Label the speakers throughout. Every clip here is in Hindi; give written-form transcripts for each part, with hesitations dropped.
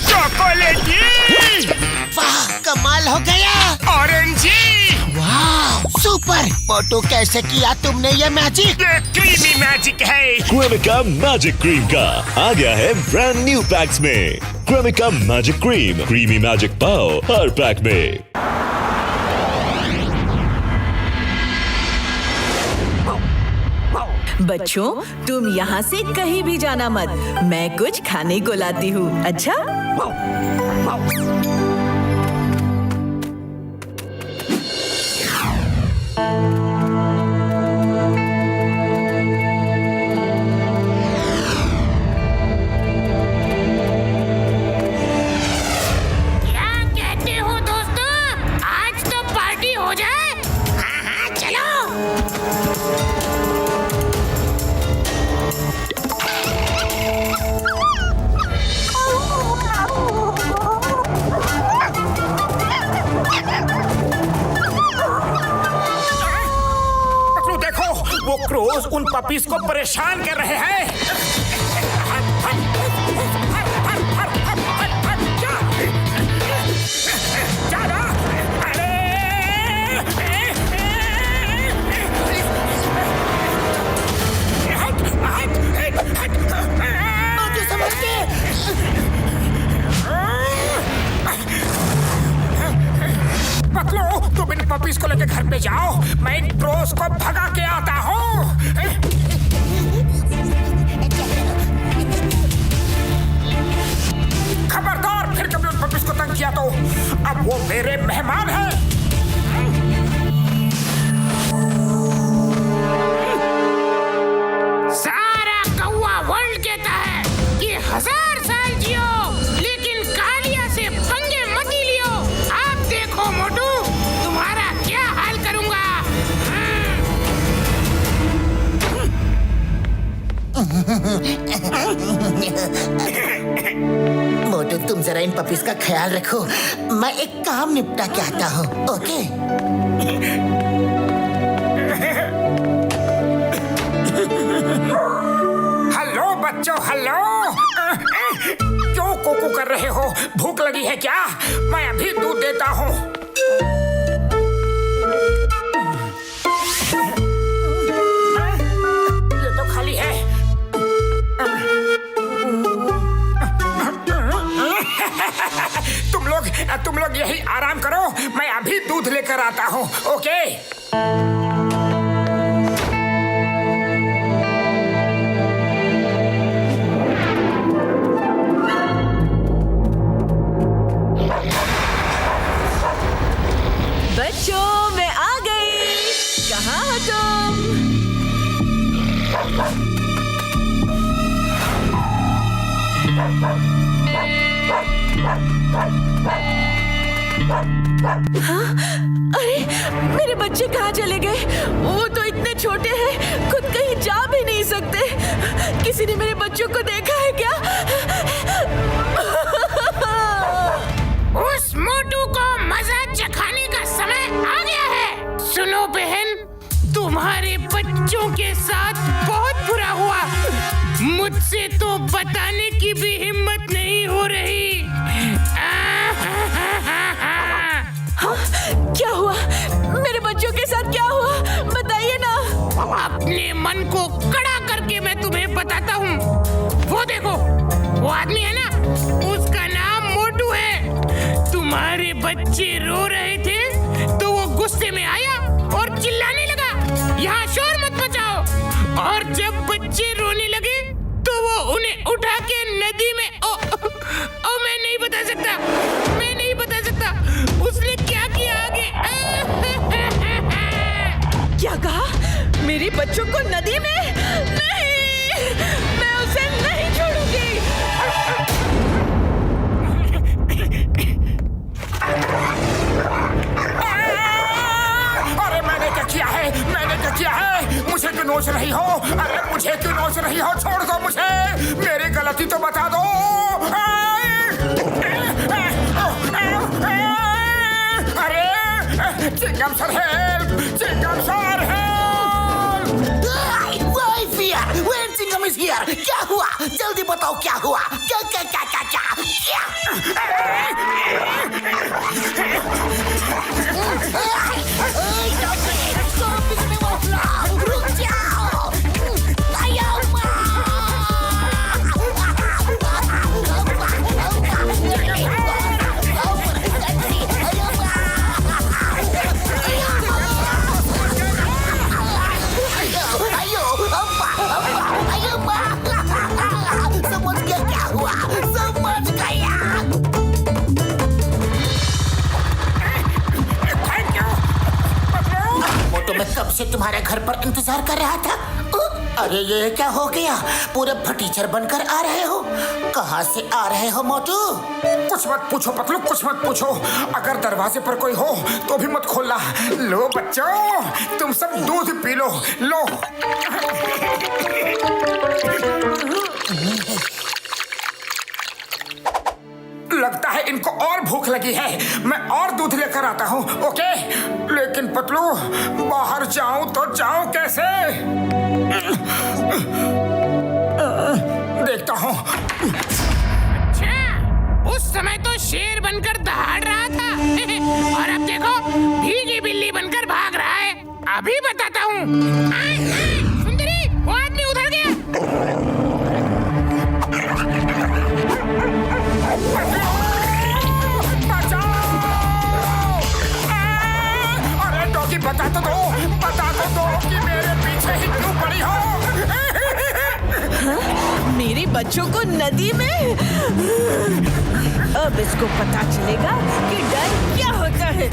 Speaker 1: चॉकलेटी।
Speaker 2: वाह, कमाल हो गया।
Speaker 1: ऑरेंजी।
Speaker 2: वाह, सुपर। मोटू, कैसे किया तुमने ये मैजिक?
Speaker 1: ये क्रीमी मैजिक है।
Speaker 3: क्रेमिका मैजिक क्रीम का आ गया है ब्रांड न्यू पैक्स में। Cremica magic cream, creamy magic पाओ हर पैक में।
Speaker 4: बच्चों, तुम यहाँ से कहीं भी जाना मत। मैं कुछ खाने को लाती हूँ। अच्छा?
Speaker 5: क्या कहते हो दोस्तों? आज तो पार्टी हो जाए। हाँ हाँ, चलो।
Speaker 1: देखो, वो क्रोज उन पपीज को परेशान कर रहे हैं।
Speaker 2: मोटू, समझ के।
Speaker 1: पकड़ो, तुम इन पपीज को लेकर घर पे जाओ। मैं इन क्रोज को भगा के आता हूँ। खबरदार, फिर कभी उन पपीज को तंग किया तो अब वो मेरे मेहमान हैं।
Speaker 5: सारा कौवा वर्ल्ड कहता है कि 1000 साल जियो, लेकिन कालिया से पंगे मत ही लियो। आप देखो मोटू, तुम्हारा क्या हाल करूंगा।
Speaker 2: मोटू, तुम जरा इन पपीज का ख्याल रखो। मैं एक काम निपटा के आता हूँ। ओके?
Speaker 1: हेलो बच्चों, हेलो। क्यों कोको कर रहे हो? भूख लगी है क्या? मैं अभी दूध देता हूँ। ये तो खाली है। तुम लोग यही आराम करो, मैं अभी दूध लेकर आता हूँ। ओके?
Speaker 4: बच्चों, मैं आ गई। कहाँ हो तुम? हाँ? अरे, मेरे बच्चे कहाँ चले गए? वो तो इतने छोटे हैं, खुद कहीं जा भी नहीं सकते। किसी ने मेरे बच्चों को देखा है क्या?
Speaker 5: उस मोटू को मजा चखाने का समय आ गया है। सुनो बहन, तुम्हारे बच्चों के साथ बहुत बुरा हुआ। मुझसे तो बताने की भी हिम्मत नहीं हो रही।
Speaker 4: हाँ? क्या हुआ? मेरे बच्चों के साथ क्या हुआ? बताइए ना।
Speaker 5: अपने मन को कड़ा करके मैं तुम्हें बताता हूँ। वो देखो, वो आदमी है ना, उसका नाम मोटू है। तुम्हारे बच्चे रो रहे थे तो वो गुस्से में आया और चिल्लाने लगा, यहाँ शोर मत मचाओ। और जब बच्चे रोने लगे तो वो उन्हें उठा के नदी में मैं नहीं बता सकता, मैं नहीं बता सकता उसने क्या किया आगे।
Speaker 4: क्या कहा? मेरे बच्चों को नदी में? नहीं, मैं उसे नहीं छोड़ूंगी।
Speaker 1: अरे मैंने क्या किया है? मैंने क्या किया है? मुझे क्यों नोच रही हो? अरे मुझे क्यों नोच रही हो? छोड़ दो मुझे, मेरी गलती तो बता दो। अरे Chingum sir, help! Chingum sir, help!
Speaker 2: Chingum is here. क्या हुआ? जल्दी बताओ क्या हुआ? क्या क्या क्या क्या क्या? रुक जाओ। समझ गया क्या हुआ? समझ गया। मोटू, मैं कब से तुम्हारे घर पर इंतजार कर रहा था। अरे ये क्या हो गया? पूरे फटीचर बनकर आ रहे हो। कहाँ से आ रहे हो मोटू?
Speaker 1: कुछ मत पूछो पतलू, कुछ मत पूछो। अगर दरवाजे पर कोई हो तो भी मत खोलना। लो बच्चों, तुम सब दूध पी लो। लो। लगता है इनको और भूख लगी है। मैं और दूध लेकर आता हूँ। ओके, लेकिन पतलू, बाहर जाऊं तो जाऊं कैसे? देखता हूँ।
Speaker 5: अच्छा, उस समय तो शेर बनकर दहाड़ रहा था और अब देखो भीगी बिल्ली बनकर भाग रहा है। अभी बताता हूँ। सुंदरी, वो आदमी उधर गया।
Speaker 1: अरे डॉगी, बता तो दो कि मेरे पीछे ही क्यों पड़ी हो?
Speaker 4: मेरे बच्चों को नदी में? अब इसको पता चलेगा कि डर क्या होता है।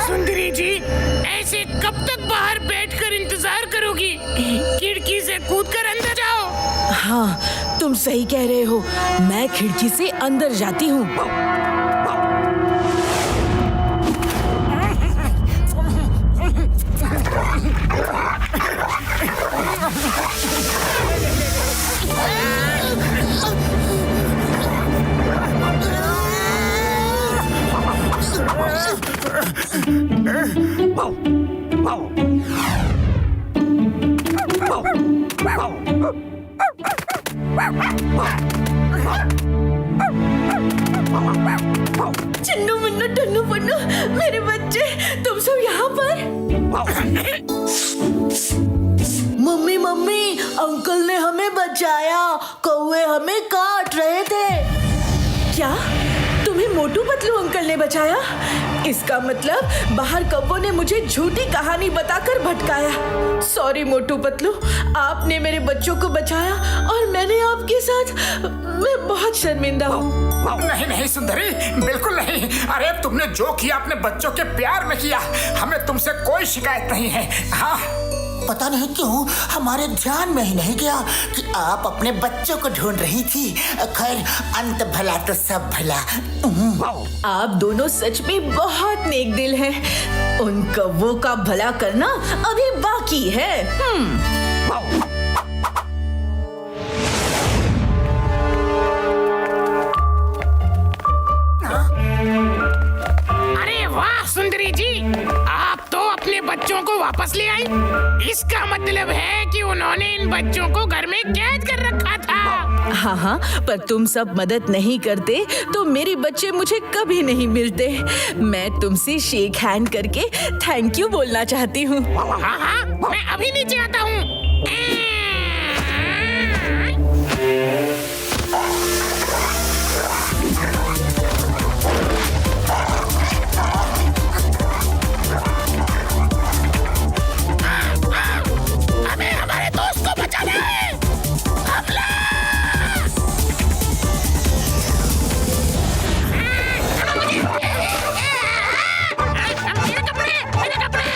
Speaker 5: सुंदरी जी, ऐसे कब तक बाहर बैठकर इंतजार करोगी? खिड़की से कूदकर अंदर जाओ।
Speaker 4: हाँ, तुम सही कह रहे हो। मैं खिड़की से अंदर जाती हूँ। चिन्नू मुन्नू टन्नू पन्नू, मेरे बच्चे, तुम सब यहाँ पर? मम्मी मम्मी, अंकल ने हमें बचाया। कौवे हमें काट रहे थे। क्या? तुम्हें मोटू पतलू अंकल ने बचाया? इसका मतलब बाहर कौवों ने मुझे झूठी कहानी बताकर भटकाया। सॉरी मोटू पतलू, आपने मेरे बच्चों को बचाया और मैंने आपके साथ। मैं बहुत शर्मिंदा हूँ।
Speaker 1: नहीं नहीं सुंदरी, बिल्कुल नहीं। अरे तुमने जो किया अपने बच्चों के प्यार में किया। हमें तुमसे कोई शिकायत नहीं है। हाँ,
Speaker 2: पता नहीं क्यों हमारे ध्यान में ही नहीं गया कि आप अपने बच्चों को ढूंढ रही थी। खैर, अंत भला तो सब भला।
Speaker 4: आप दोनों सच में बहुत नेक दिल हैं। उन कौवों का भला करना अभी बाकी है।
Speaker 5: अरे वाह सुंदरी जी, आप तो अपने बच्चों को वापस ले आई। इसका मतलब है कि उन्होंने इन बच्चों को घर में कैद कर रखा था।
Speaker 4: हाँ हाँ, पर तुम सब मदद नहीं करते तो मेरे बच्चे मुझे कभी नहीं मिलते। मैं तुमसे शेक हैंड करके थैंक यू बोलना चाहती हूँ।
Speaker 5: हाँ हाँ, मैं अभी नीचे आता हूँ। हमें हमारे दोस्त को बचाना है। हमला! मेरे कपड़े, मेरे कपड़े!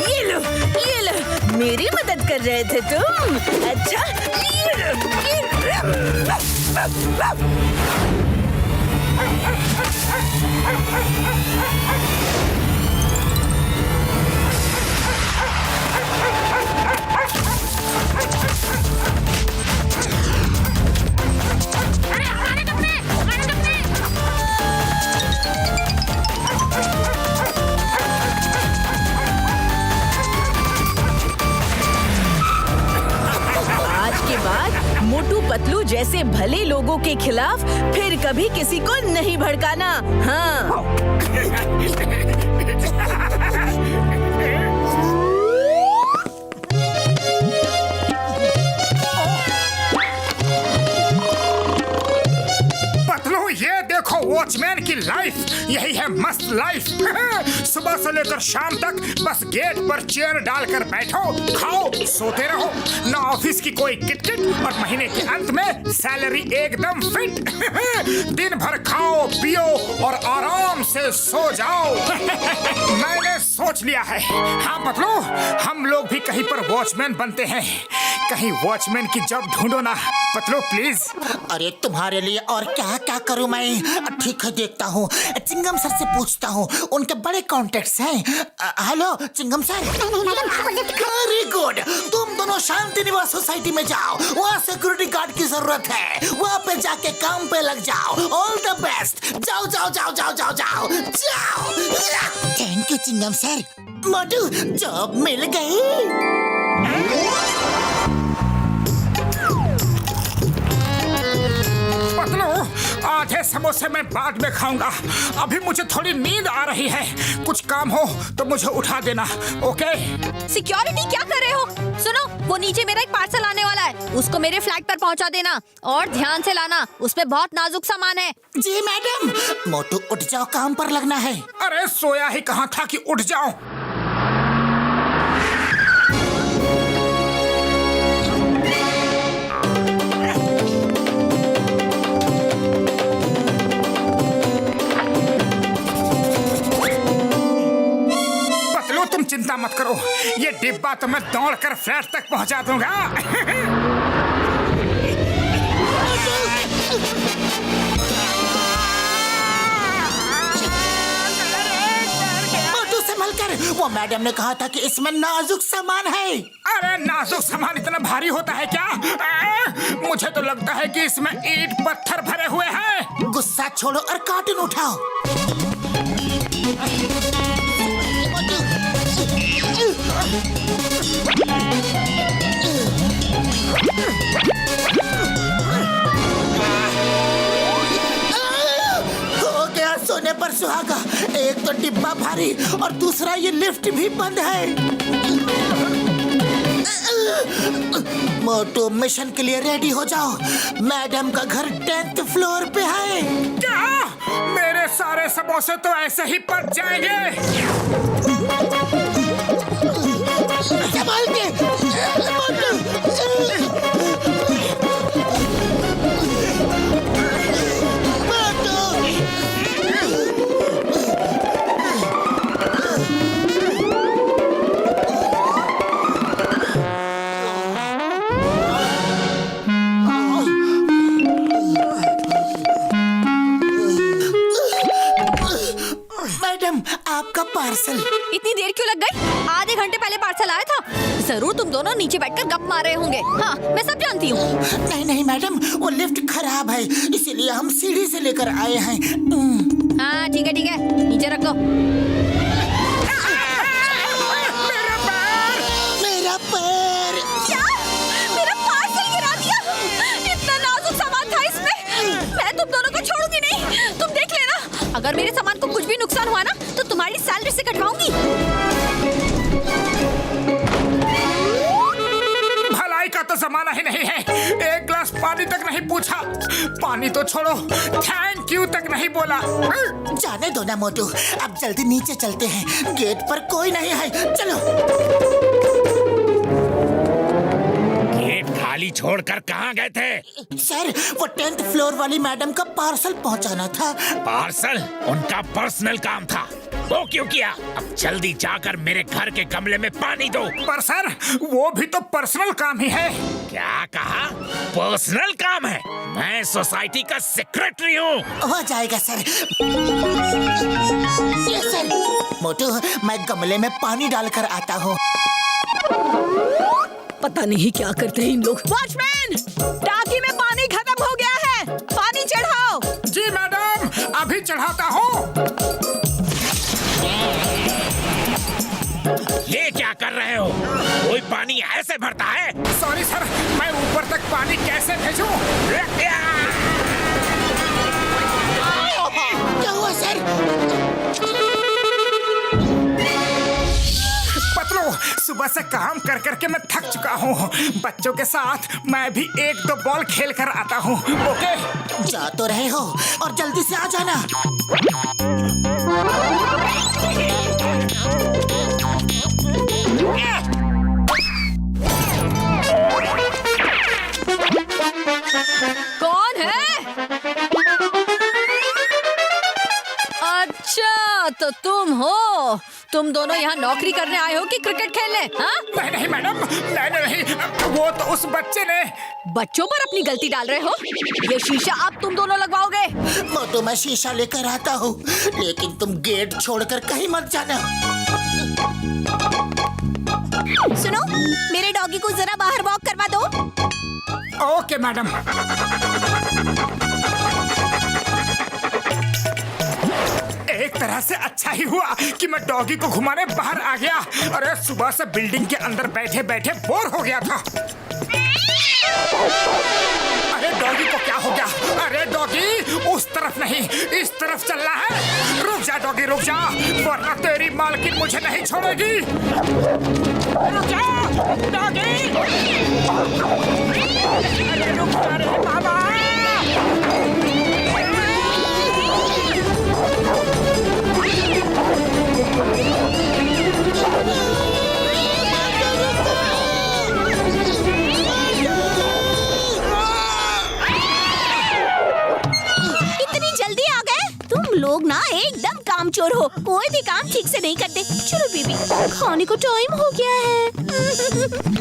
Speaker 4: ये लो, मेरी मदद कर रहे थे तुम? अच्छा।
Speaker 5: अरे हमारे कपड़े, हमारे कपड़े।
Speaker 4: आज के बाद मोटू पतलू जैसे भले लोगों के खिलाफ फिर कभी किसी को नहीं भड़काना। हाँ।
Speaker 1: पतलू ये देखो वॉचमैन की लाइफ, यही है मस्त लाइफ। सुबह से लेकर शाम तक बस गेट पर चेयर डालकर बैठो, खाओ, सोते रहो, ना ऑफिस की कोई किटकिट, और महीने के अंत में सैलरी एकदम फिट। दिन भर खाओ पियो और आराम से सो जाओ। मैंने सोच लिया है। हाँ पतलू, हम लोग भी कहीं पर वॉचमैन बनते हैं। कहीं वॉचमैन की जॉब ढूंढो ना पतलू प्लीज।
Speaker 2: अरे तुम्हारे लिए और क्या क्या करूं मैं? ठीक है देखता हूँ, चिंगम सर से पूछता हूँ, उनके बड़े कॉन्टेक्ट्स हैं। Hello Chingum sir. Very good, तुम दोनों शांति निवास सोसाइटी में जाओ, वहाँ सिक्योरिटी गार्ड की जरूरत है, वहाँ पे जाके काम पे लग जाओ। ऑल द बेस्ट, जाओ जाओ जाओ जाओ जाओ जाओ जाओ। Thank you Chingum sir. Motu job मिल गई।
Speaker 1: पतलू आधे समोसे मैं बाद में खाऊंगा, अभी मुझे थोड़ी नींद आ रही है। कुछ काम हो तो मुझे उठा देना, ओके?
Speaker 6: सिक्योरिटी क्या कर रहे हो? सुनो, वो नीचे मेरा एक पार्सल आने वाला है, उसको मेरे फ्लैट पर पहुंचा देना और ध्यान से लाना, उसमें बहुत नाजुक सामान है।
Speaker 2: जी मैडम। मोटू उठ जाओ, काम पर लगना है।
Speaker 1: अरे सोया ही कहाँ था कि उठ जाऊं। तुम चिंता मत करो, ये डिब्बा तो मैं दौड़कर फ्लैट तक पहुंचा दूंगा।
Speaker 2: मोटू संभल कर, वो मैडम ने कहा था कि इसमें नाजुक सामान है।
Speaker 1: अरे नाजुक सामान इतना भारी होता है क्या? मुझे तो लगता है कि इसमें ईंट पत्थर भरे हुए हैं।
Speaker 2: गुस्सा छोड़ो और कार्टून उठाओ। हो गया सोने पर सुहागा। एक तो डिब्बा भारी और दूसरा ये लिफ्ट भी बंद है। मोटू मिशन के लिए रेडी हो जाओ, मैडम का घर 10th फ्लोर पे है।
Speaker 1: क्या? मेरे सारे समोसे तो ऐसे ही पक जाएंगे।
Speaker 2: संभाल के मैडम, आपका पार्सल।
Speaker 6: इतनी देर क्यों लग गई? आधे घंटे पहले पार्सल आया था। जरूर तुम दोनों नीचे बैठकर गप मार रहे होंगे। हाँ, मैं सब जानती हूँ।
Speaker 2: नहीं नहीं मैडम, वो लिफ्ट खराब है, इसीलिए हम सीढ़ी से लेकर आए हैं।
Speaker 6: हाँ ठीक है, नीचे रख दो।
Speaker 2: मेरा पैर।
Speaker 6: क्या? मेरा पार्सल गिरा दिया? इतना नाजुक सामान था इसमें। मैं तुम दोनों को छोड़ूंगी नहीं, तुम देख लेना। अगर मेरे सामान को कुछ भी नुकसान हुआ ना, तो तुम्हारी सैलरी से कटवाऊंगी।
Speaker 1: भलाई का तो जमाना ही नहीं है, एक गिलास पानी तक नहीं पूछा। पानी तो छोड़ो, थैंक यू तक नहीं बोला।
Speaker 2: जाने दो ना मोटू, अब जल्दी नीचे चलते हैं, गेट पर कोई नहीं है। चलो।
Speaker 5: गेट खाली छोड़कर कहाँ गए थे?
Speaker 2: सर, वो 10th फ्लोर वाली मैडम का पार्सल पहुंचाना था।
Speaker 5: पार्सल उनका पर्सनल काम था। वो क्यों किया? अब जल्दी जाकर मेरे घर के गमले में पानी दो।
Speaker 1: पर सर वो भी तो पर्सनल काम ही है।
Speaker 5: क्या कहा? पर्सनल काम है? मैं सोसाइटी का सेक्रेटरी हूँ।
Speaker 2: हो जाएगा सर। ये सर। मोटू, मैं गमले में पानी डालकर आता हूँ।
Speaker 4: पता नहीं क्या करते हैं इन लोग। वॉचमैन, टाकी में पानी खत्म हो गया है, पानी चढ़ाओ।
Speaker 1: जी मैडम, अभी चढ़ाता हूँ।
Speaker 5: ये क्या कर रहे हो? कोई पानी ऐसे भरता है?
Speaker 1: सॉरी सर, मैं ऊपर तक पानी कैसे भेजूं?
Speaker 2: क्या हुआ सर?
Speaker 1: पतलू, सुबह से काम कर करके मैं थक चुका हूँ। बच्चों के साथ मैं भी 1-2 बॉल खेल कर आता हूँ। ओके?
Speaker 2: जा तो रहे हो और जल्दी से आ जाना।
Speaker 6: कौन है? अच्छा, तो तुम हो। तुम दोनों यहाँ नौकरी करने आए हो कि क्रिकेट खेलने? हाँ?
Speaker 1: नहीं मैडम, नहीं, वो तो उस बच्चे ने।
Speaker 6: बच्चों पर अपनी गलती डाल रहे हो? ये शीशा अब तुम दोनों लगवाओगे?
Speaker 2: मोटू, मैं शीशा लेकर आता हूँ, लेकिन तुम गेट छोड़कर कहीं मत जाना।
Speaker 6: सुनो, मेरे डॉगी को जरा बाहर वॉक करवा दो।
Speaker 1: Okay madam. एक तरह से अच्छा ही हुआ कि मैं डॉगी को घुमाने बाहर आ गया। अरे सुबह से बिल्डिंग के अंदर बैठे बैठे बोर हो गया था। अरे डॉगी को क्या हो गया? अरे डॉगी, उस तरफ नहीं, इस तरफ चलना है। रुक जा डॉगी, रुक जा, वरना तेरी मालकिन मुझे नहीं छोड़ेगी। रुक जा डॉगी। अरे रुक जा रे बाबा।
Speaker 6: इतनी जल्दी आ गए? तुम लोग ना एकदम कामचोर हो, कोई भी काम ठीक से नहीं करते। चलो बेबी, खाने को टाइम हो गया है।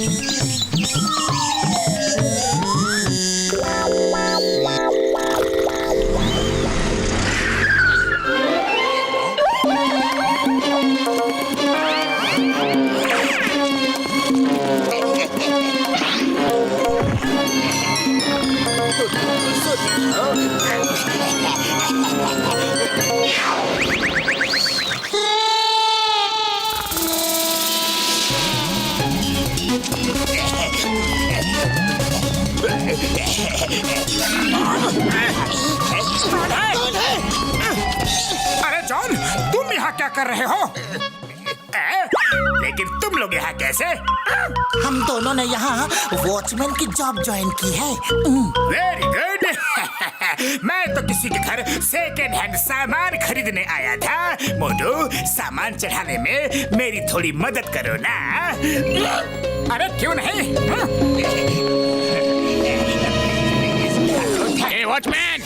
Speaker 1: अरे जॉन, तुम यहाँ क्या कर रहे हो? लेकिन तुम लोग यहाँ कैसे?
Speaker 2: हम दोनों ने यहाँ वॉचमैन की जॉब ज्वाइन की है।
Speaker 1: Very good. मैं तो किसी के घर सेकेंड हैंड सामान खरीदने आया था। मोटू, सामान चढ़ाने में मेरी थोड़ी मदद करो ना। अरे क्यों नहीं?
Speaker 5: Watchman!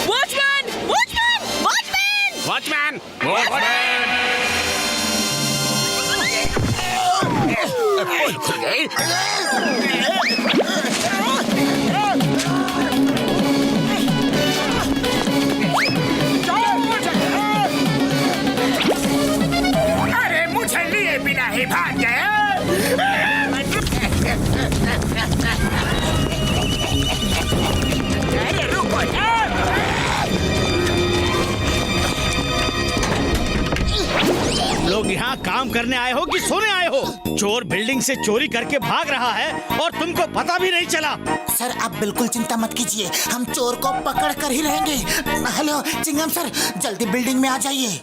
Speaker 6: Watchman! Watchman! Watchman!
Speaker 5: Watchman! Watchman!
Speaker 1: अरे मुझे लिए बिना ही भाग गए। अरे रुको ना।
Speaker 7: लोग यहाँ काम करने आए हो कि सोने आए हो? चोर बिल्डिंग से चोरी करके भाग रहा है और तुमको पता भी नहीं चला।
Speaker 2: सर, आप बिल्कुल चिंता मत कीजिए, हम चोर को पकड़ कर ही रहेंगे। हेलो चिंगम सर, जल्दी बिल्डिंग में आ जाइए।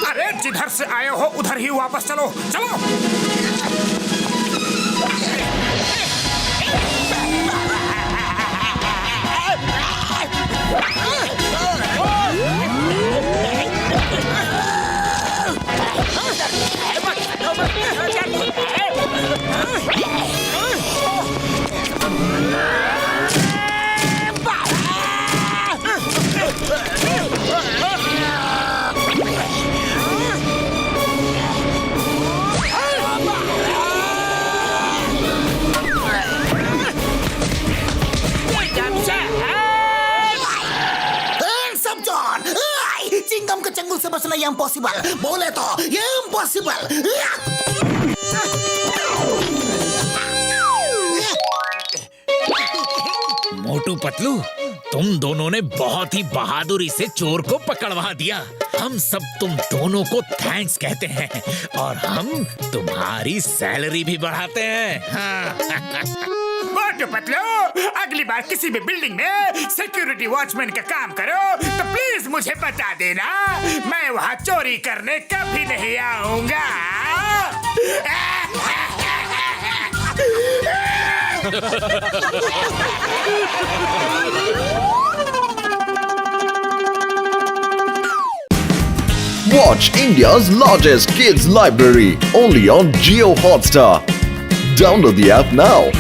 Speaker 1: अरे जिधर से आए हो उधर ही वापस चलो, चलो।
Speaker 2: कौन? चिंगम के चंगुल से बचना ये इम्पॉसिबल, बोले तो ये इम्पॉसिबल।
Speaker 8: मोटू पतलू, तुम दोनों ने बहुत ही बहादुरी से चोर को पकड़वा दिया। हम सब तुम दोनों को थैंक्स कहते हैं और हम तुम्हारी सैलरी भी बढ़ाते हैं। हाँ।
Speaker 1: मोटू पतलू, अगली बार किसी भी बिल्डिंग में सिक्योरिटी वॉचमैन का काम करो तो प्लीज मुझे बता देना, मैं वहाँ चोरी करने कभी नहीं आऊंगा।
Speaker 9: Watch India's largest kids library only on Jio Hotstar. Download the app now.